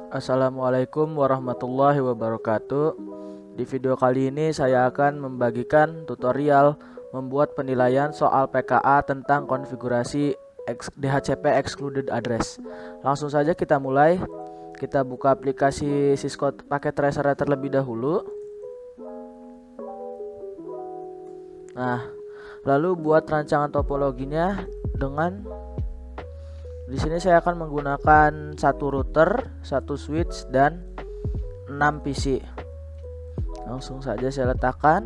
Assalamualaikum warahmatullahi wabarakatuh. Di video kali ini saya akan membagikan tutorial membuat penilaian soal PKA tentang konfigurasi DHCP excluded address. Langsung saja kita mulai. Kita buka aplikasi Cisco pakai tracer terlebih dahulu. Nah, lalu buat rancangan topologinya dengan di sini saya akan menggunakan satu router, satu switch, dan 6 PC. Langsung saja saya letakkan.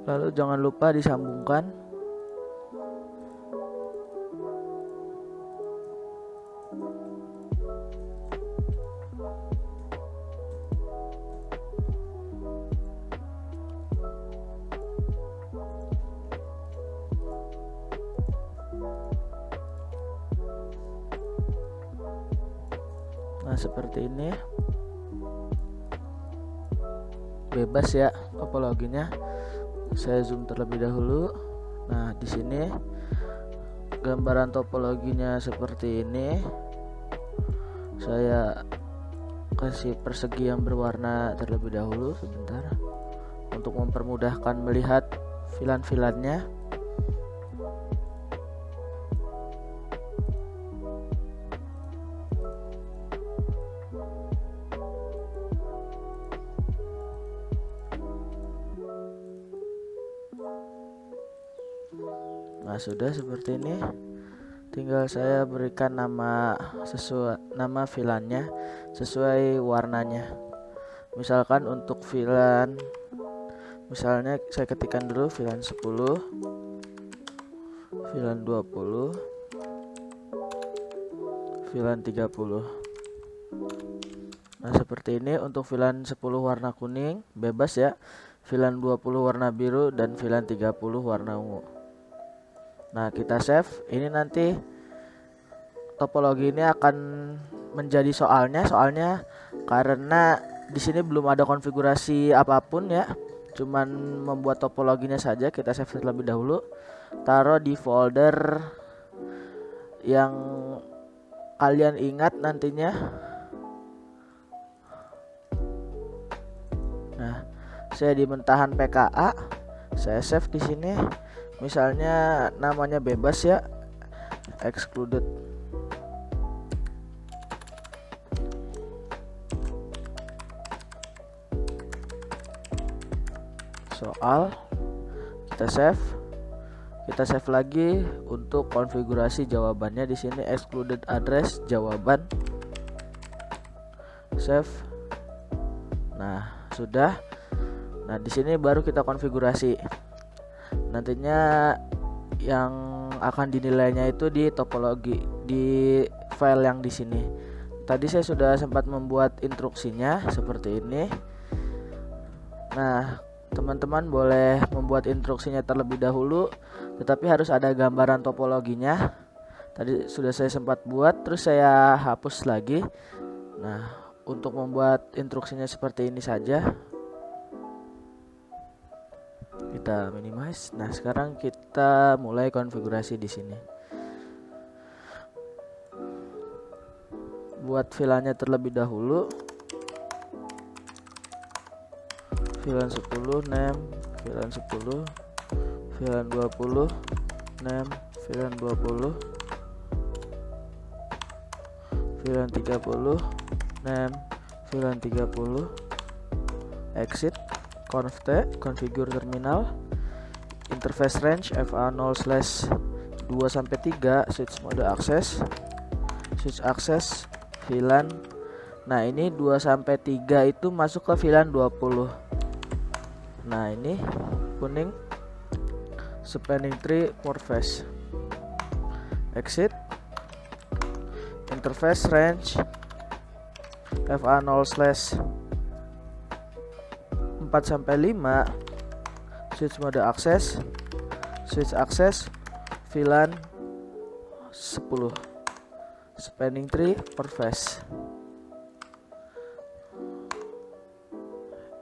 Lalu jangan lupa disambungkan. Nah, seperti ini. Bebas ya topologinya. Saya zoom terlebih dahulu. Nah, di sini gambaran topologinya seperti ini. Saya kasih persegi yang berwarna terlebih dahulu sebentar untuk mempermudahkan melihat VLAN-VLAN-nya. Nah, sudah seperti ini. Tinggal saya berikan nama VLAN-nya sesuai warnanya. Misalkan untuk VLAN, misalnya saya ketikkan dulu VLAN 10, VLAN 20, VLAN 30. Nah, seperti ini untuk VLAN 10 warna kuning, bebas ya. VLAN 20 warna biru dan VLAN 30 warna ungu. Nah, kita save. Ini nanti topologi ini akan menjadi soalnya karena di sini belum ada konfigurasi apapun ya. Cuman membuat topologinya saja. Kita save terlebih dahulu. Taruh di folder yang kalian ingat nantinya. Nah, saya di mentahan PKA. Saya save di sini. Misalnya namanya bebas ya, excluded. Soal, kita save lagi untuk konfigurasi jawabannya. Di sini excluded address jawaban, save. Nah, sudah. Nah, di sini baru kita konfigurasi. Nantinya yang akan dinilainya itu di topologi di file yang di sini. Tadi saya sudah sempat membuat instruksinya seperti ini. Nah, teman-teman boleh membuat instruksinya terlebih dahulu, tetapi harus ada gambaran topologinya. Tadi sudah saya sempat buat, terus saya hapus lagi. Nah, untuk membuat instruksinya seperti ini saja. Kita minimize. Nah, sekarang kita mulai konfigurasi di sini. Buat VLAN-nya terlebih dahulu. VLAN 10 name, VLAN 10, VLAN 20 name, VLAN 20, VLAN 30 name, VLAN 30, exit, conf-t, configure terminal, interface range FA0/2-3, switch mode access, VLAN. Nah, ini 2-3 itu masuk ke VLAN 20. Nah, ini kuning, spanning tree port phase, exit, interface range FA0/4-5, switch mode access, VLAN 10, spanning tree port phase,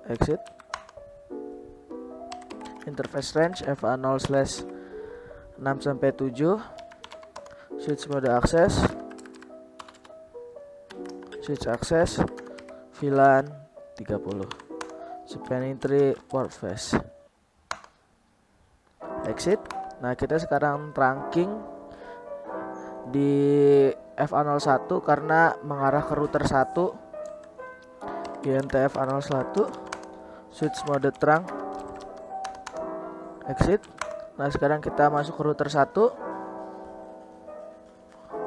exit, interface range FA0/6-7, switch mode access, VLAN 30, spanning tree port phase, exit. Nah, kita sekarang trunking di FA01 karena mengarah ke router 1. INT FA01, switch mode trunk, exit. Nah, sekarang kita masuk ke router 1.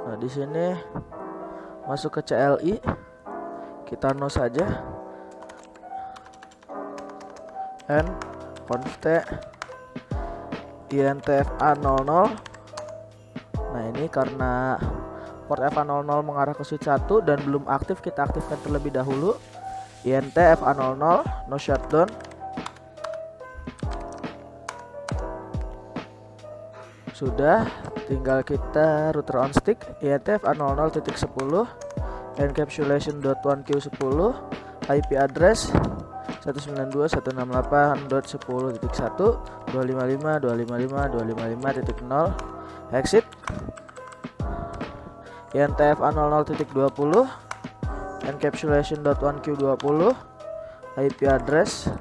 Nah, di sini masuk ke CLI, kita no saja, n conf-t INT FA00. Nah, ini karena port FA00 mengarah ke switch 1 dan belum aktif, kita aktifkan terlebih dahulu. INT FA00 no shutdown, sudah, tinggal kita router on stick. INT FA00.10, encapsulation.1q10, IP address 192.168.10.1, 255.255.255.0, exit. INT FA00.20, encapsulation.1q20, IP address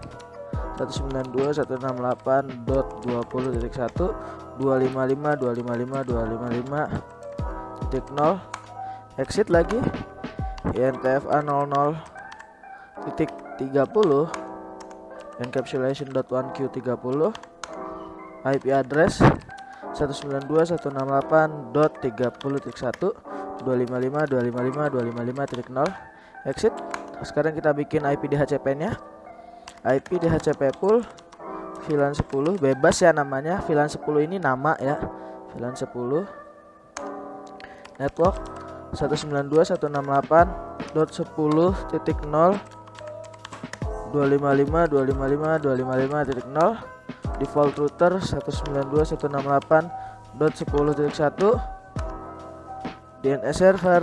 192.168.20.1, 255.255.255.0, exit lagi. INT FA00.30, encapsulation.1q30, IP address 192.168.30.1, 255.255.255.0, exit. Sekarang kita bikin IP DHCP nya. IP DHCP pool VLAN 10, bebas ya namanya. VLAN 10 ini nama ya, VLAN 10, network 192.168.10.0, 255.255.255.0, default router 192.168.10.1, DNS server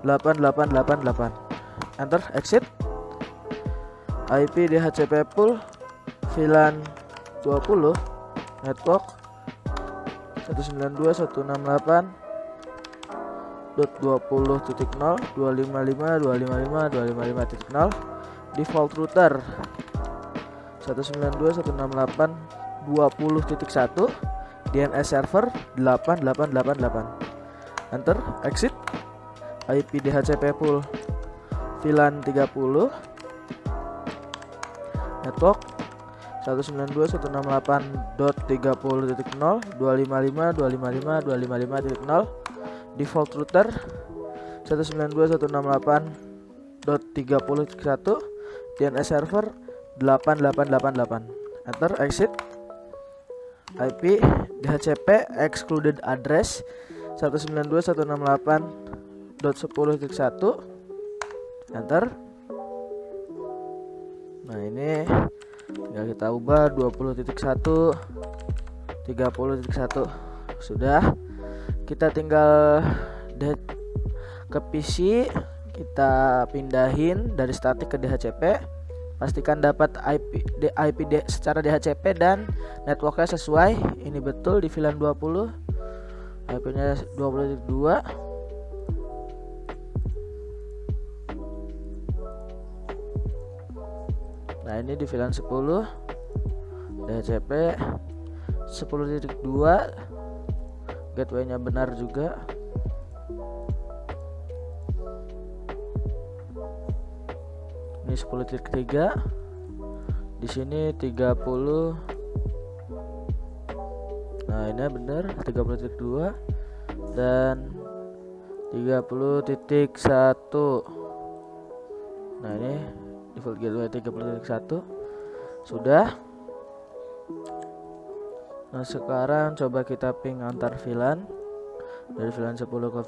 8888, enter, exit. IP DHCP pool VLAN 20, network 192.168.20.0, 255.255.255.0, default router 192.168.20.1, DNS server 8888, enter, exit. IP DHCP pool VLAN 30, network 192.168.30.0, 255.255.255.0, default router 192.168.30.1, DNS server 8888, enter, exit. IP DHCP excluded address 192.168.10.1, enter. Nah, ini tinggal kita ubah 20.1 30.1. Sudah, kita tinggal ke PC, kita pindahin dari statik ke DHCP. Pastikan dapat IP secara DHCP dan networknya sesuai. Ini betul di VLAN 20, IP nya 20.2. Nah, ini di VLAN 10, DHCP 10.2, gateway-nya benar juga. Ini 10.3. Di sini 30. Nah, ini benar 30.2 dan 30.1. Nah, ini default gateway 30.1 sudah. Nah, sekarang coba kita ping antar VLAN dari VLAN 10 ke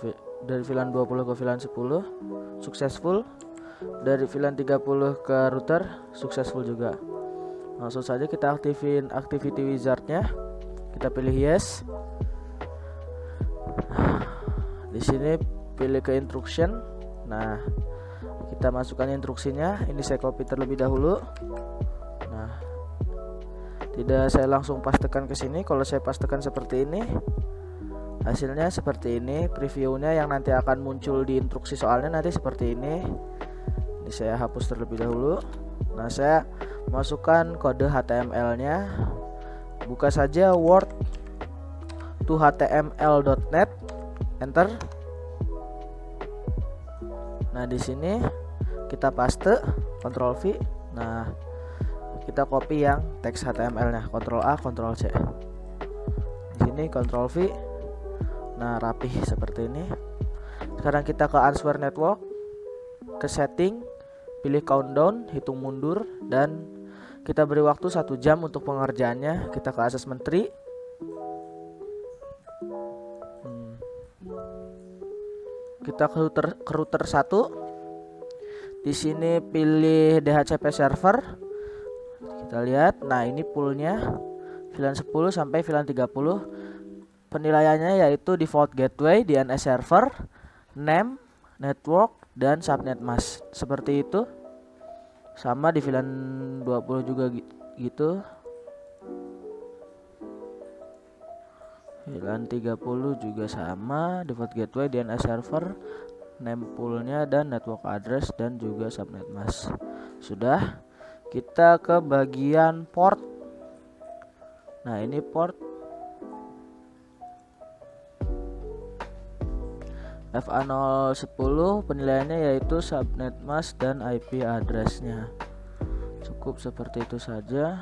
dari VLAN 20 ke VLAN 10 successful, dari VLAN 30 ke router successful juga. Langsung saja kita aktifin activity wizardnya, kita pilih yes. Di sini pilih ke instruction. Nah, kita masukkan instruksinya. Ini saya copy terlebih dahulu. Nah, tidak saya langsung pastekan ke sini. Kalau saya pastekan seperti ini, hasilnya seperti ini. Previewnya yang nanti akan muncul di instruksi soalnya nanti seperti ini. Ini saya hapus terlebih dahulu. Nah, saya masukkan kode HTML-nya. Buka saja word to html.net, enter. Nah, di sini kita paste, Ctrl V. Nah, kita copy yang teks HTML-nya, Ctrl A, Ctrl C. Di sini Ctrl V. Nah, rapih seperti ini. Sekarang kita ke Answer Network, ke setting, pilih countdown, hitung mundur, dan kita beri waktu 1 jam untuk pengerjaannya. Kita ke assessment tree. Kita ke router 1. Di sini pilih DHCP server. Kita lihat. Nah, ini poolnya VLAN 10 sampai VLAN 30. Penilaiannya yaitu default gateway, DNS server, name, network, dan subnet mask. Seperti itu. Sama di VLAN 20 juga gitu. VLAN 30 juga sama, default gateway, DNS server, name poolnya, dan network address, dan juga subnet mask. Sudah. Kita ke bagian port. Nah, ini port FA010, penilaiannya yaitu subnet mask dan IP addressnya. Cukup seperti itu saja.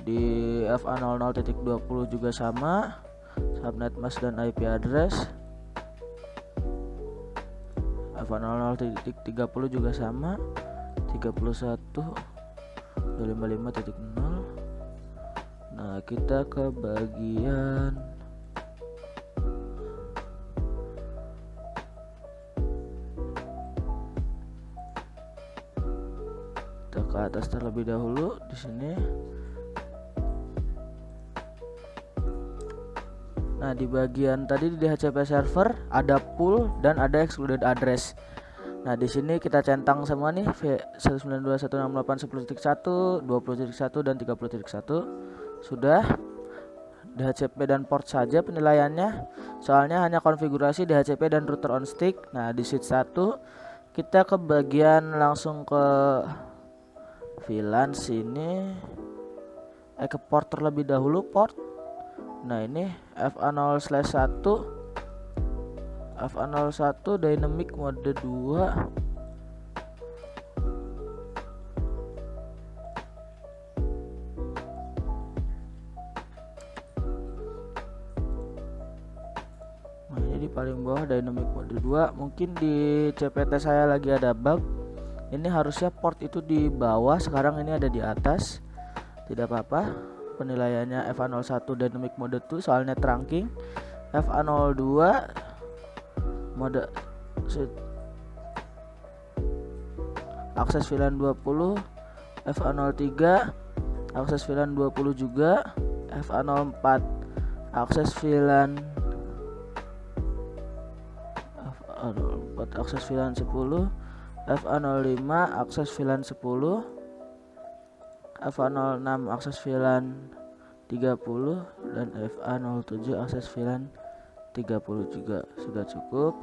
Di FA00.20 juga sama, subnet mask dan IP address. FA00.30 juga sama, 31.255.0. Nah, kita ke bagian ke atas terlebih dahulu. Di sini. Nah, di bagian tadi di DHCP server ada pool dan ada excluded address. Nah, di sini kita centang semua nih 192.168.10.1, 20.1 dan 30.1. Sudah. DHCP dan port saja penilaiannya. Soalnya hanya konfigurasi DHCP dan router on stick. Nah, di sheet 1 kita ke bagian langsung ke VLAN sini. Ke port terlebih dahulu, port. Nah, ini FA0/1 dynamic mode 2. Nah, ini di paling bawah dynamic mode 2. Mungkin di CPT saya lagi ada bug. Ini harusnya port itu di bawah, sekarang ini ada di atas. Tidak apa-apa. Penilaiannya FA01 dynamic mode 2 soalnya trunking. FA02 mode akses VLAN 20, FA03 akses VLAN 20 juga, FA04 akses VLAN 10, FA05 akses VLAN 10, FA06 akses VLAN 30, dan FA07 akses VLAN 30 juga. Sudah cukup.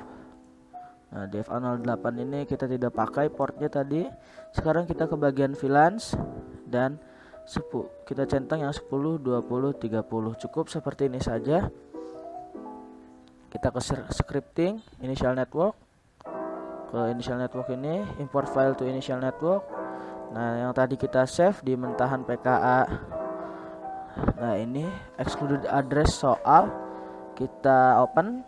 Nah, di FA08 ini kita tidak pakai portnya tadi. Sekarang kita ke bagian VLANs dan kita centang yang 10, 20, 30. Cukup seperti ini saja. Kita ke scripting, initial network, ke initial network ini, import file to initial network. Nah, yang tadi kita save di mentahan PKA. Nah, ini excluded address soal, kita open.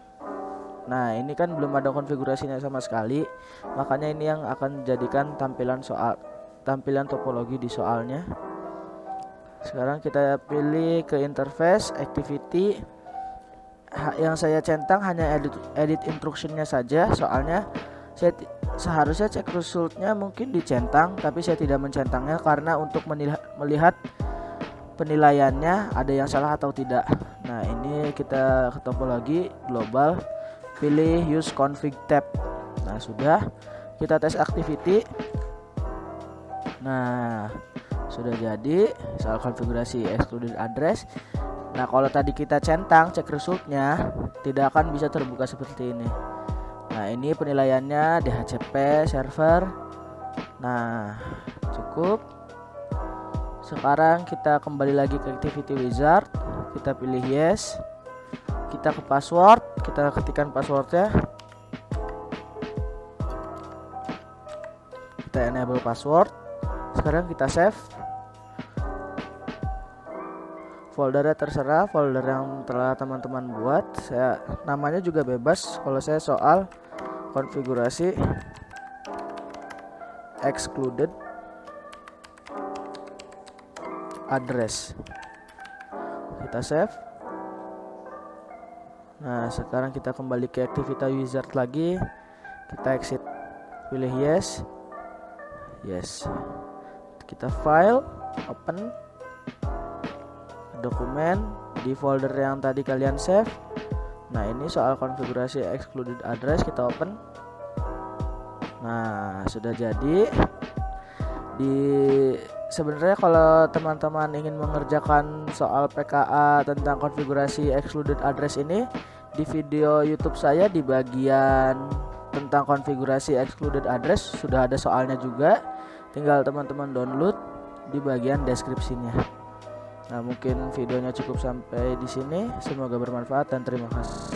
Nah, ini kan belum ada konfigurasinya sama sekali, makanya ini yang akan jadikan tampilan topologi di soalnya. Sekarang kita pilih ke interface activity. Yang saya centang hanya edit instructionnya saja, soalnya saya seharusnya cek resultnya mungkin dicentang, tapi saya tidak mencentangnya karena untuk melihat penilaiannya ada yang salah atau tidak. Nah, ini kita ke topologi global, pilih use config tab. Nah, sudah, kita tes activity. Nah, sudah jadi soal konfigurasi excluded address. Nah, kalau tadi kita centang cek resultnya tidak akan bisa terbuka seperti ini. Nah, ini penilaiannya DHCP server. Nah, cukup. Sekarang kita kembali lagi ke activity wizard, kita pilih yes, kita ke password, kita ketikkan passwordnya, kita enable password. Sekarang kita save. Foldernya terserah, folder yang telah teman-teman buat. Saya namanya juga bebas. Kalau saya soal konfigurasi excluded address, kita save. Nah, sekarang kita kembali ke activity wizard lagi, kita exit, pilih yes, kita file, open dokumen di folder yang tadi kalian save. Nah, ini soal konfigurasi excluded address, kita open. Nah, sudah jadi. Sebenarnya kalau teman-teman ingin mengerjakan soal PKA tentang konfigurasi excluded address ini, di video YouTube saya di bagian tentang konfigurasi excluded address sudah ada soalnya juga. Tinggal teman-teman download di bagian deskripsinya. Nah, mungkin videonya cukup sampai di sini. Semoga bermanfaat dan terima kasih.